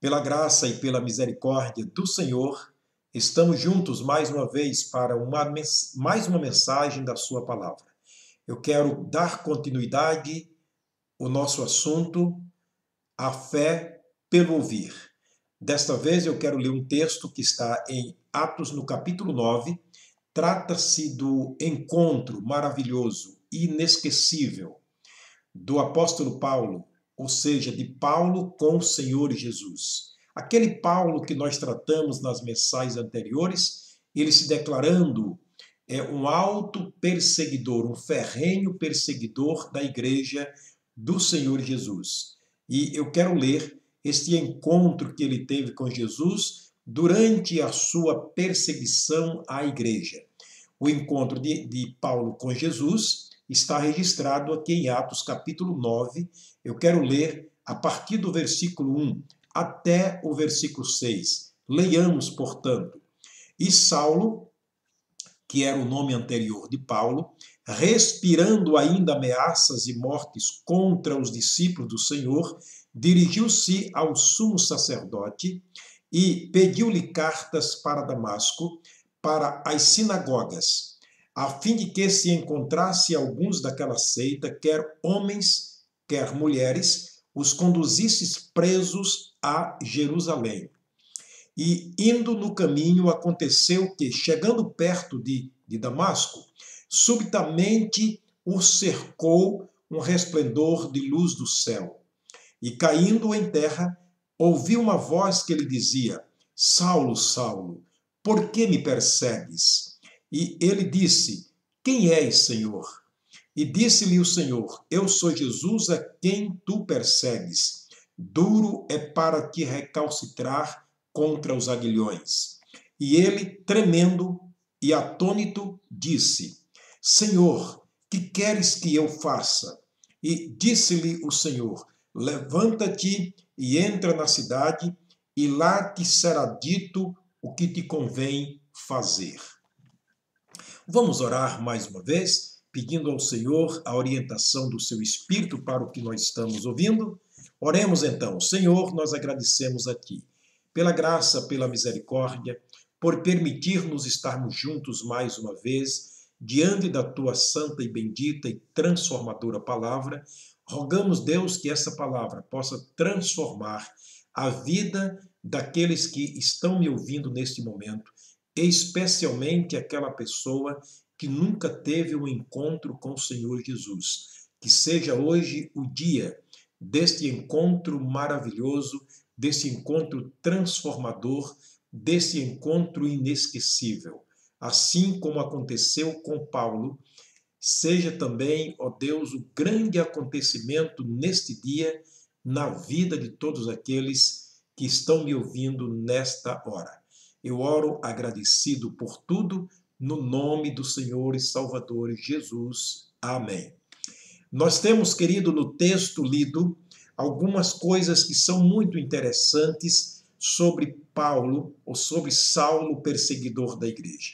Pela graça e pela misericórdia do Senhor, estamos juntos mais uma vez para mais uma mensagem da Sua palavra. Eu quero dar continuidade ao nosso assunto, a fé pelo ouvir. Desta vez eu quero ler um texto que está em Atos, no capítulo 9. Trata-se do encontro maravilhoso, inesquecível, do apóstolo Paulo, ou seja, de Paulo com o Senhor Jesus. Aquele Paulo que nós tratamos nas mensagens anteriores, ele se declarando um alto perseguidor, um ferrenho perseguidor da igreja do Senhor Jesus. E eu quero ler este encontro que ele teve com Jesus durante a sua perseguição à igreja. O encontro de Paulo com Jesus está registrado aqui em Atos capítulo 9. Eu quero ler a partir do versículo 1 até o versículo 6. Leiamos, portanto. E Saulo, que era o nome anterior de Paulo, respirando ainda ameaças e mortes contra os discípulos do Senhor, dirigiu-se ao sumo sacerdote e pediu-lhe cartas para Damasco, para as sinagogas, a fim de que se encontrasse alguns daquela seita, quer homens, quer mulheres, os conduzisses presos a Jerusalém. E indo no caminho, aconteceu que, chegando perto de Damasco, subitamente o cercou um resplendor de luz do céu. E caindo em terra, ouviu uma voz que lhe dizia: Saulo, Saulo, por que me persegues? E ele disse: Quem és, Senhor? E disse-lhe o Senhor: Eu sou Jesus a quem tu persegues. Duro é para te recalcitrar contra os aguilhões. E ele, tremendo e atônito, disse: Senhor, que queres que eu faça? E disse-lhe o Senhor: Levanta-te e entra na cidade, e lá te será dito o que te convém fazer. Vamos orar mais uma vez, pedindo ao Senhor a orientação do seu Espírito para o que nós estamos ouvindo. Oremos então. Senhor, nós agradecemos a Ti pela graça, pela misericórdia, por permitir-nos estarmos juntos mais uma vez, diante da Tua santa e bendita e transformadora palavra. Rogamos, Deus, que essa palavra possa transformar a vida daqueles que estão me ouvindo neste momento, especialmente aquela pessoa que nunca teve um encontro com o Senhor Jesus. Que seja hoje o dia deste encontro maravilhoso, desse encontro transformador, desse encontro inesquecível. Assim como aconteceu com Paulo, seja também, ó Deus, o grande acontecimento neste dia na vida de todos aqueles que estão me ouvindo nesta hora. Eu oro agradecido por tudo, no nome do Senhor e Salvador Jesus. Amém. Nós temos, querido, no texto lido, algumas coisas que são muito interessantes sobre Paulo, ou sobre Saulo, perseguidor da igreja.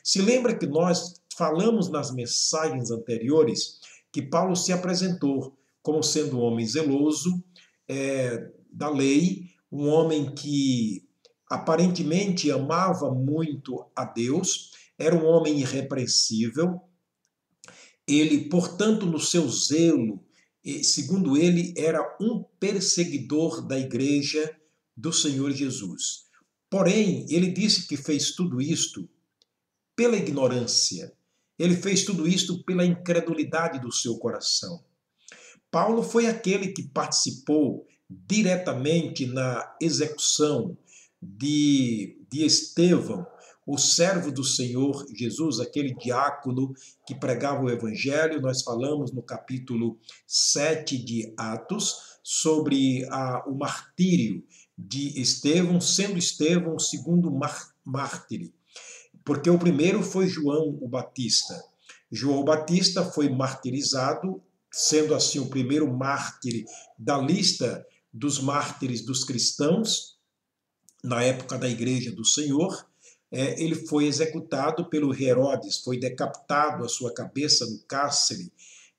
Se lembra que nós falamos nas mensagens anteriores que Paulo se apresentou como sendo um homem zeloso da lei, um homem que aparentemente amava muito a Deus, era um homem irrepreensível. Ele, portanto, no seu zelo, segundo ele, era um perseguidor da igreja do Senhor Jesus. Porém, ele disse que fez tudo isto pela ignorância. Ele fez tudo isto pela incredulidade do seu coração. Paulo foi aquele que participou diretamente na execução de Estevão, o servo do Senhor Jesus, aquele diácono que pregava o evangelho. Nós falamos no capítulo 7 de Atos sobre o martírio de Estevão, sendo Estevão o segundo mártir, porque o primeiro foi João o Batista. João Batista foi martirizado, sendo assim o primeiro mártir da lista dos mártires dos cristãos, na época da Igreja do Senhor. Ele foi executado pelo Herodes, foi decapitado a sua cabeça no cárcere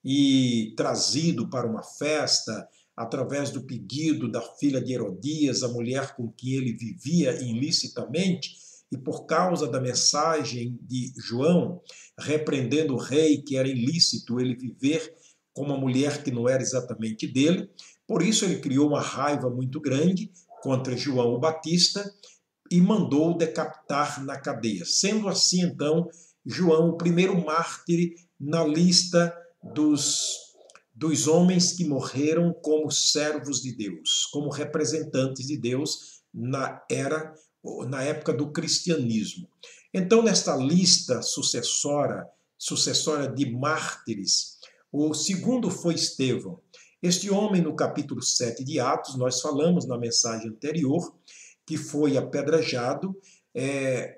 e trazido para uma festa, através do pedido da filha de Herodias, a mulher com quem ele vivia ilicitamente, e por causa da mensagem de João, repreendendo o rei que era ilícito ele viver com uma mulher que não era exatamente dele, por isso ele criou uma raiva muito grande contra João o Batista e mandou decapitar na cadeia. Sendo assim, então, João, o primeiro mártir na lista dos homens que morreram como servos de Deus, como representantes de Deus na época do cristianismo. Então, nesta lista sucessória de mártires, o segundo foi Estevão. Este homem, no capítulo 7 de Atos, nós falamos na mensagem anterior, que foi apedrejado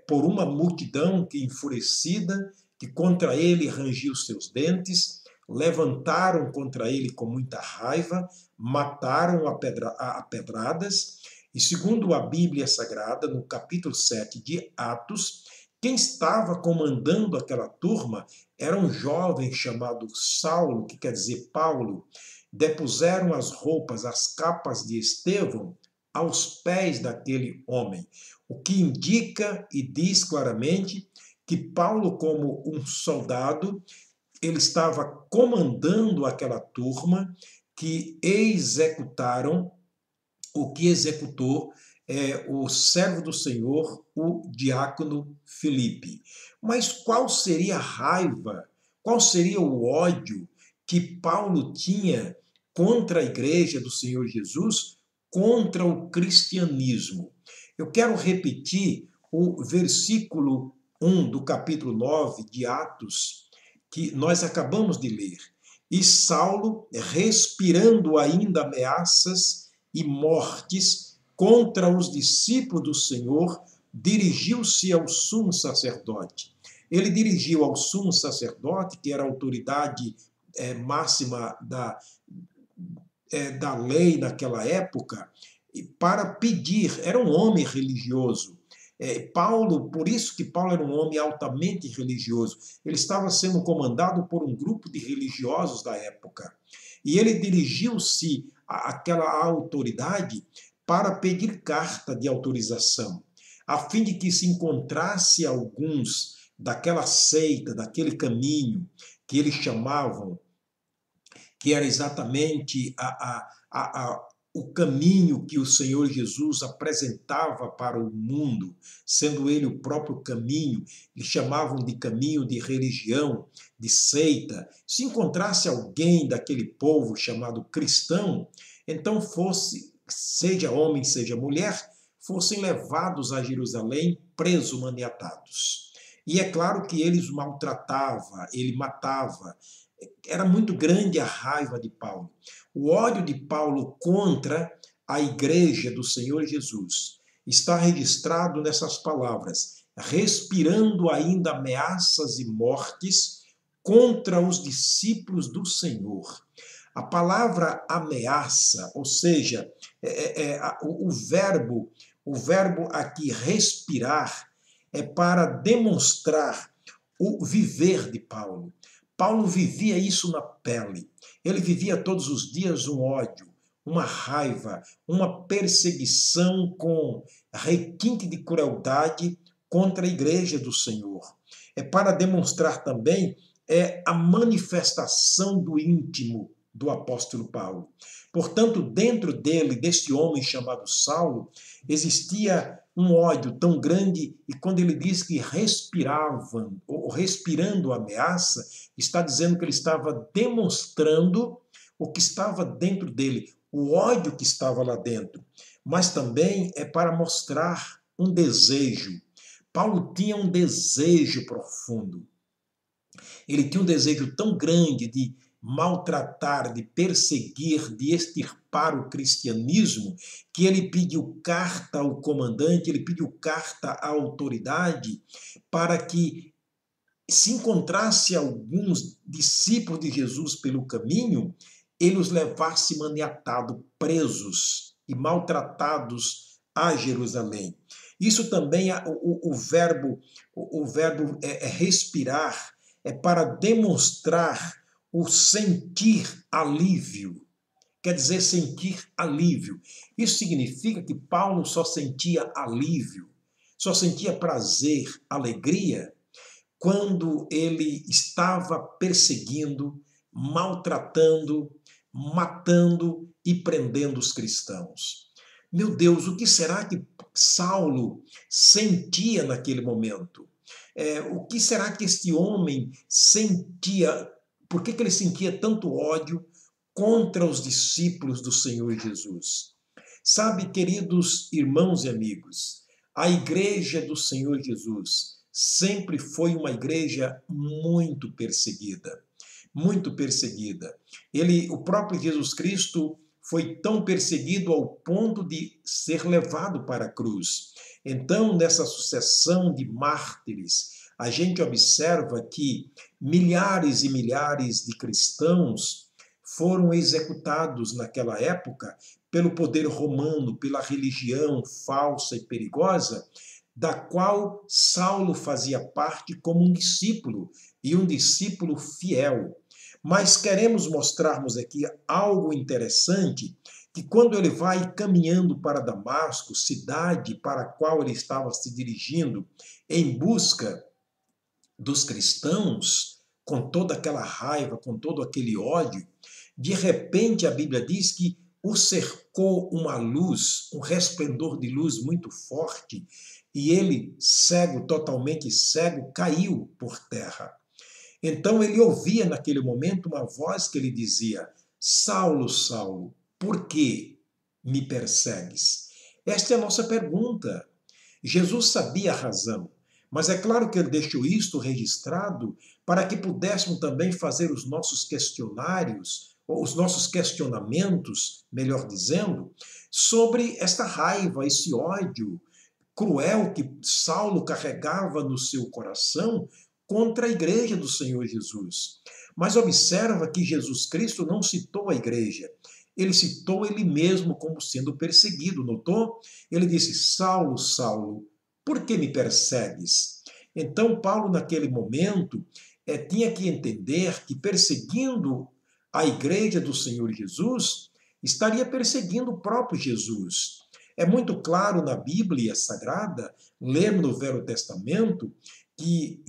por uma multidão que enfurecida, que contra ele rangiu os seus dentes, levantaram contra ele com muita raiva, mataram a pedradas, e segundo a Bíblia Sagrada, no capítulo 7 de Atos, quem estava comandando aquela turma era um jovem chamado Saulo, que quer dizer Paulo. Depuseram as roupas, as capas de Estevão aos pés daquele homem, o que indica e diz claramente que Paulo, como um soldado, ele estava comandando aquela turma que executaram o que executou o servo do Senhor, o diácono Filipe. Mas qual seria a raiva, qual seria o ódio que Paulo tinha contra a igreja do Senhor Jesus, contra o cristianismo? Eu quero repetir o versículo 1 do capítulo 9 de Atos, que nós acabamos de ler. E Saulo, respirando ainda ameaças e mortes contra os discípulos do Senhor, dirigiu-se ao sumo sacerdote. Ele dirigiu ao sumo sacerdote, que era a autoridade máxima da lei naquela época, para pedir, era um homem religioso. Paulo, por isso que Paulo era um homem altamente religioso. Ele estava sendo comandado por um grupo de religiosos da época. E ele dirigiu-se àquela autoridade para pedir carta de autorização, a fim de que se encontrasse alguns daquela seita, daquele caminho que eles chamavam, que era exatamente o caminho que o Senhor Jesus apresentava para o mundo, sendo ele o próprio caminho, eles chamavam de caminho de religião, de seita. Se encontrasse alguém daquele povo chamado cristão, então seja homem, seja mulher, fossem levados a Jerusalém, presos, maniatados. E é claro que ele os maltratava, ele matava. Era muito grande a raiva de Paulo. O ódio de Paulo contra a igreja do Senhor Jesus está registrado nessas palavras, respirando ainda ameaças e mortes contra os discípulos do Senhor. A palavra ameaça, ou seja, o verbo aqui respirar, é para demonstrar o viver de Paulo. Paulo vivia isso na pele. Ele vivia todos os dias um ódio, uma raiva, uma perseguição com requinte de crueldade contra a igreja do Senhor. É para demonstrar também a manifestação do íntimo do apóstolo Paulo. Portanto, dentro dele, deste homem chamado Saulo, existia um ódio tão grande, e quando ele diz que respiravam, ou respirando ameaça, está dizendo que ele estava demonstrando o que estava dentro dele, o ódio que estava lá dentro. Mas também é para mostrar um desejo. Paulo tinha um desejo profundo. Ele tinha um desejo tão grande de maltratar, de perseguir, de extirpar o cristianismo, que ele pediu carta ao comandante, ele pediu carta à autoridade para que, se encontrasse alguns discípulos de Jesus pelo caminho, ele os levasse maniatados, presos e maltratados a Jerusalém. Isso também, o verbo respirar, é para demonstrar o sentir alívio, quer dizer sentir alívio. Isso significa que Paulo só sentia alívio, só sentia prazer, alegria, quando ele estava perseguindo, maltratando, matando e prendendo os cristãos. Meu Deus, o que será que Saulo sentia naquele momento? O que será que este homem sentia? Por que ele sentia tanto ódio contra os discípulos do Senhor Jesus? Sabe, queridos irmãos e amigos, a igreja do Senhor Jesus sempre foi uma igreja muito perseguida, muito perseguida. O próprio Jesus Cristo foi tão perseguido ao ponto de ser levado para a cruz. Então, nessa sucessão de mártires, a gente observa que milhares e milhares de cristãos foram executados naquela época pelo poder romano, pela religião falsa e perigosa, da qual Saulo fazia parte como um discípulo, e um discípulo fiel. Mas queremos mostrarmos aqui algo interessante, que quando ele vai caminhando para Damasco, cidade para a qual ele estava se dirigindo, em busca dos cristãos, com toda aquela raiva, com todo aquele ódio, de repente a Bíblia diz que o cercou uma luz, um resplendor de luz muito forte, e ele, cego, totalmente cego, caiu por terra. Então ele ouvia naquele momento uma voz que lhe dizia: Saulo, Saulo, por que me persegues? Esta é a nossa pergunta. Jesus sabia a razão, mas é claro que ele deixou isto registrado para que pudéssemos também fazer os nossos questionários, ou os nossos questionamentos, melhor dizendo, sobre esta raiva, esse ódio cruel que Saulo carregava no seu coração contra a igreja do Senhor Jesus. Mas observa que Jesus Cristo não citou a igreja, ele citou ele mesmo como sendo perseguido, notou? Ele disse: Saulo, Saulo, por que me persegues? Então Paulo, naquele momento, tinha que entender que perseguindo a igreja do Senhor Jesus, estaria perseguindo o próprio Jesus. É muito claro na Bíblia Sagrada, lemos no Velho Testamento, que,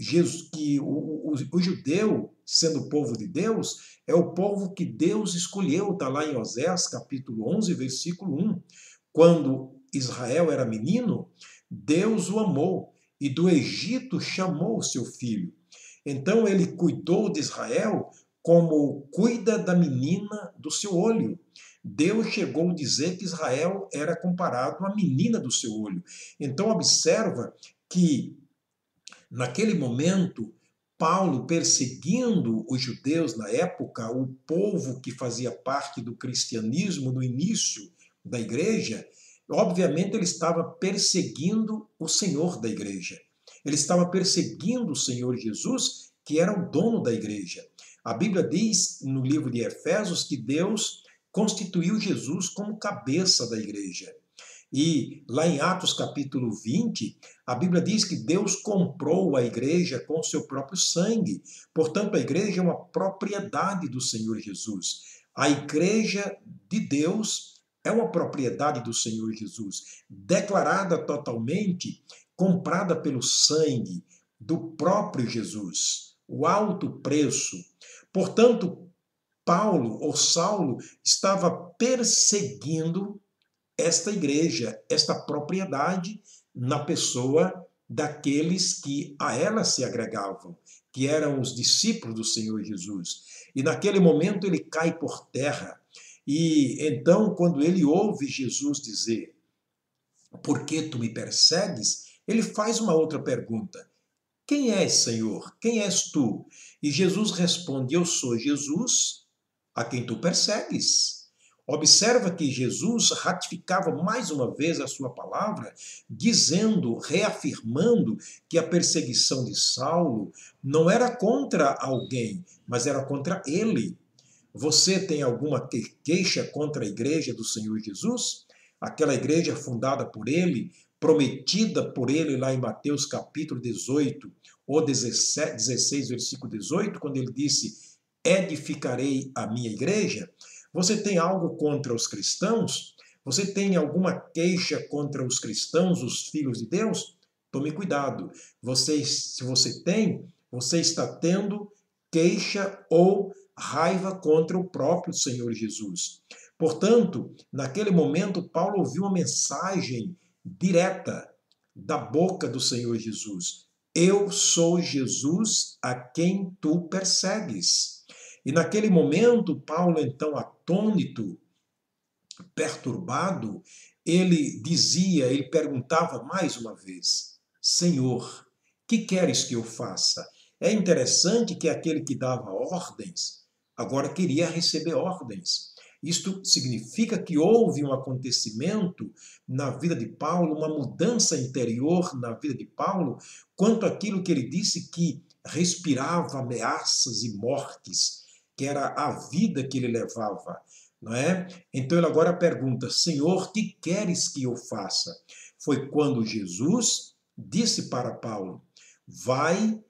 o judeu, sendo o povo de Deus, é o povo que Deus escolheu, está lá em Oséias capítulo 11, versículo 1. Quando Israel era menino, Deus o amou e do Egito chamou o seu filho. Então ele cuidou de Israel como cuida da menina do seu olho. Deus chegou a dizer que Israel era comparado à menina do seu olho. Então observa que naquele momento Paulo, perseguindo os judeus na época, o povo que fazia parte do cristianismo no início da igreja, obviamente ele estava perseguindo o Senhor da igreja. Ele estava perseguindo o Senhor Jesus, que era o dono da igreja. A Bíblia diz no livro de Efésios que Deus constituiu Jesus como cabeça da igreja. E lá em Atos capítulo 20, a Bíblia diz que Deus comprou a igreja com o seu próprio sangue. Portanto, a igreja é uma propriedade do Senhor Jesus. A igreja de Deus é uma propriedade do Senhor Jesus, declarada totalmente, comprada pelo sangue do próprio Jesus, o alto preço. Portanto, Paulo ou Saulo estava perseguindo esta igreja, esta propriedade na pessoa daqueles que a ela se agregavam, que eram os discípulos do Senhor Jesus. E naquele momento ele cai por terra. E então, quando ele ouve Jesus dizer: por que tu me persegues? Ele faz uma outra pergunta: quem és, Senhor? Quem és tu? E Jesus responde: eu sou Jesus, a quem tu persegues. Observa que Jesus ratificava mais uma vez a sua palavra, dizendo, reafirmando que a perseguição de Saulo não era contra alguém, mas era contra ele. Você tem alguma queixa contra a igreja do Senhor Jesus? Aquela igreja fundada por ele, prometida por ele lá em Mateus capítulo 18, ou 16, versículo 18, quando ele disse: edificarei a minha igreja. Você tem algo contra os cristãos? Você tem alguma queixa contra os cristãos, os filhos de Deus? Tome cuidado. Se você tem, você está tendo queixa ou raiva contra o próprio Senhor Jesus. Portanto, naquele momento, Paulo ouviu uma mensagem direta da boca do Senhor Jesus. Eu sou Jesus a quem tu persegues. E naquele momento, Paulo, então, atônito, perturbado, ele perguntava mais uma vez: Senhor, que queres que eu faça? É interessante que aquele que dava ordens agora queria receber ordens. Isto significa que houve um acontecimento na vida de Paulo, uma mudança interior na vida de Paulo, quanto àquilo que ele disse que respirava ameaças e mortes, que era a vida que ele levava, não é? Então ele agora pergunta: Senhor, que queres que eu faça? Foi quando Jesus disse para Paulo: vai,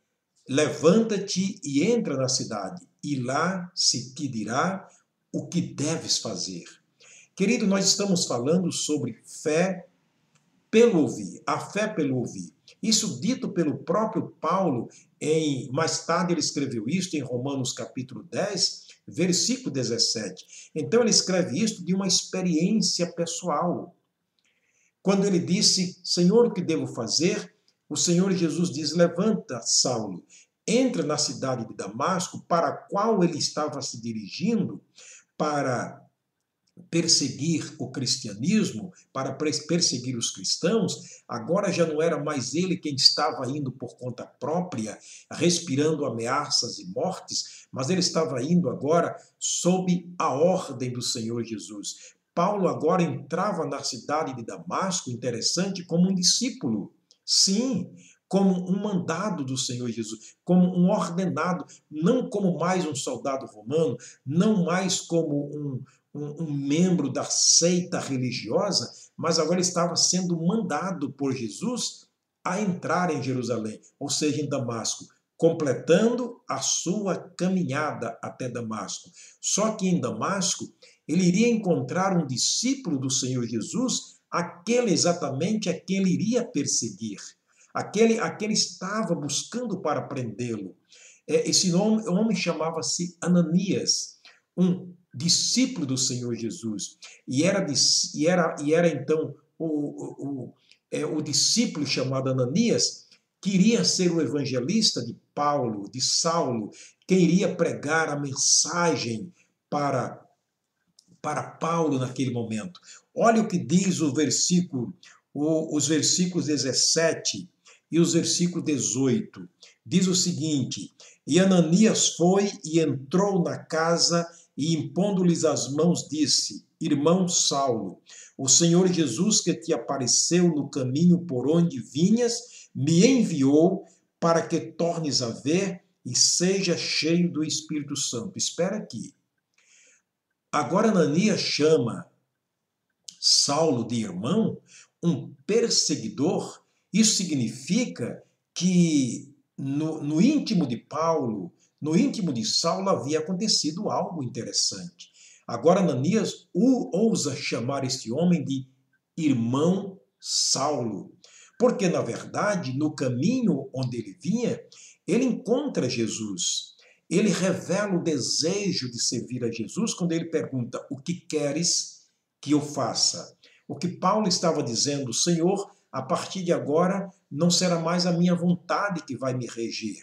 levanta-te e entra na cidade, e lá se te dirá o que deves fazer. Querido, nós estamos falando sobre fé pelo ouvir, a fé pelo ouvir. Isso dito pelo próprio Paulo, mais tarde ele escreveu isso em Romanos capítulo 10, versículo 17. Então ele escreve isso de uma experiência pessoal. Quando ele disse: Senhor, o que devo fazer? O Senhor Jesus diz: levanta, Saulo, entra na cidade de Damasco, para a qual ele estava se dirigindo para perseguir o cristianismo, para perseguir os cristãos. Agora já não era mais ele quem estava indo por conta própria, respirando ameaças e mortes, mas ele estava indo agora sob a ordem do Senhor Jesus. Paulo agora entrava na cidade de Damasco, interessante, como um discípulo. Sim, como um mandado do Senhor Jesus, como um ordenado, não como mais um soldado romano, não mais como um membro da seita religiosa, mas agora estava sendo mandado por Jesus a entrar em Jerusalém, ou seja, em Damasco, completando a sua caminhada até Damasco. Só que em Damasco, ele iria encontrar um discípulo do Senhor Jesus, aquele exatamente a quem ele iria perseguir, aquele estava buscando para prendê-lo. Esse homem chamava-se Ananias, um discípulo do Senhor Jesus. E era então o discípulo chamado Ananias, queria ser o evangelista de Paulo, de Saulo, quem iria pregar a mensagem para Paulo naquele momento. Olha o que diz o versículo, os versículos 17 e os versículos 18. Diz o seguinte: e Ananias foi e entrou na casa e, impondo-lhes as mãos, disse: irmão Saulo, o Senhor Jesus que te apareceu no caminho por onde vinhas, me enviou para que tornes a ver e seja cheio do Espírito Santo. Espera aqui. Agora Ananias chama Saulo de irmão, um perseguidor. Isso significa que no íntimo de Paulo, no íntimo de Saulo, havia acontecido algo interessante. Agora Ananias ousa chamar este homem de irmão Saulo, porque, na verdade, no caminho onde ele vinha, ele encontra Jesus. Ele revela o desejo de servir a Jesus quando ele pergunta: o que queres que eu faça? O que Paulo estava dizendo: Senhor, a partir de agora não será mais a minha vontade que vai me reger.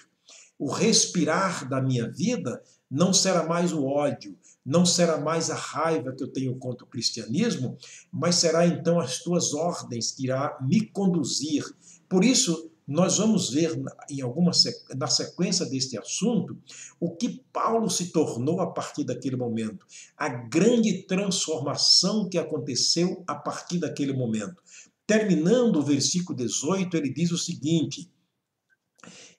O respirar da minha vida não será mais o ódio, não será mais a raiva que eu tenho contra o cristianismo, mas será então as tuas ordens que irá me conduzir. Por isso, nós vamos ver na sequência deste assunto o que Paulo se tornou a partir daquele momento, a grande transformação que aconteceu a partir daquele momento. Terminando o versículo 18, ele diz o seguinte: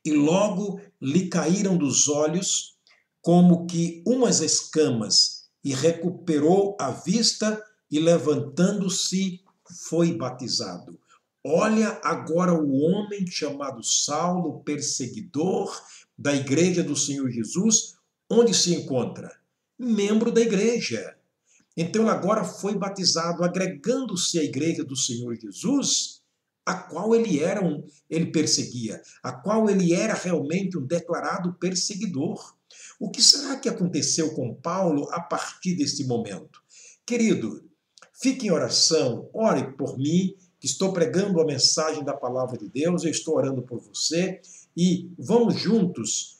e logo lhe caíram dos olhos como que umas escamas, e recuperou a vista, e levantando-se foi batizado. Olha agora o homem chamado Saulo, perseguidor da igreja do Senhor Jesus, onde se encontra? Membro da igreja. Então ele agora foi batizado, agregando-se à igreja do Senhor Jesus, a qual ele perseguia, a qual ele era realmente um declarado perseguidor. O que será que aconteceu com Paulo a partir deste momento? Querido, fique em oração, ore por mim, que estou pregando a mensagem da palavra de Deus, eu estou orando por você, e vamos juntos,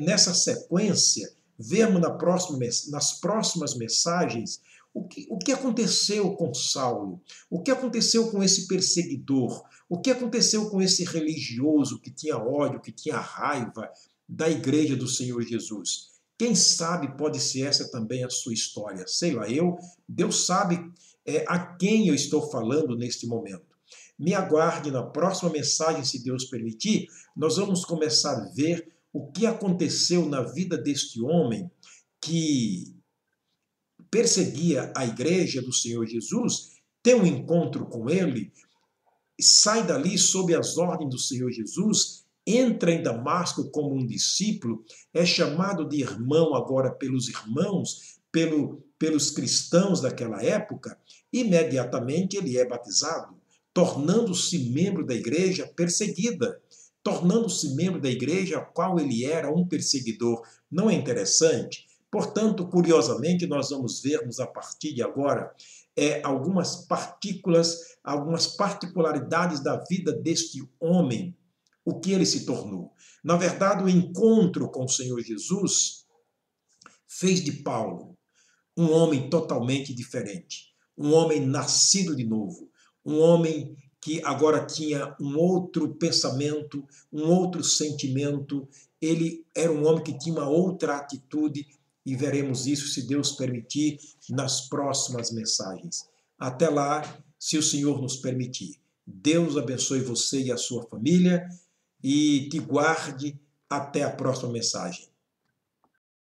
nessa sequência, vermos nas próximas mensagens o que aconteceu com Saulo, o que aconteceu com esse perseguidor, o que aconteceu com esse religioso que tinha ódio, que tinha raiva da igreja do Senhor Jesus. Quem sabe pode ser essa também a sua história. Sei lá, Deus sabe a quem eu estou falando neste momento. Me aguarde na próxima mensagem, se Deus permitir, nós vamos começar a ver o que aconteceu na vida deste homem que perseguia a igreja do Senhor Jesus, tem um encontro com ele, sai dali sob as ordens do Senhor Jesus, entra em Damasco como um discípulo, é chamado de irmão agora pelos irmãos, pelos cristãos daquela época, imediatamente ele é batizado, tornando-se membro da igreja perseguida, tornando-se membro da igreja a qual ele era um perseguidor. Não é interessante? Portanto, curiosamente, nós vamos vermos a partir de agora algumas particularidades da vida deste homem, o que ele se tornou. Na verdade, o encontro com o Senhor Jesus fez de Paulo um homem totalmente diferente, um homem nascido de novo, um homem que agora tinha um outro pensamento, um outro sentimento, ele era um homem que tinha uma outra atitude, e veremos isso, se Deus permitir, nas próximas mensagens. Até lá, se o Senhor nos permitir. Deus abençoe você e a sua família e te guarde até a próxima mensagem.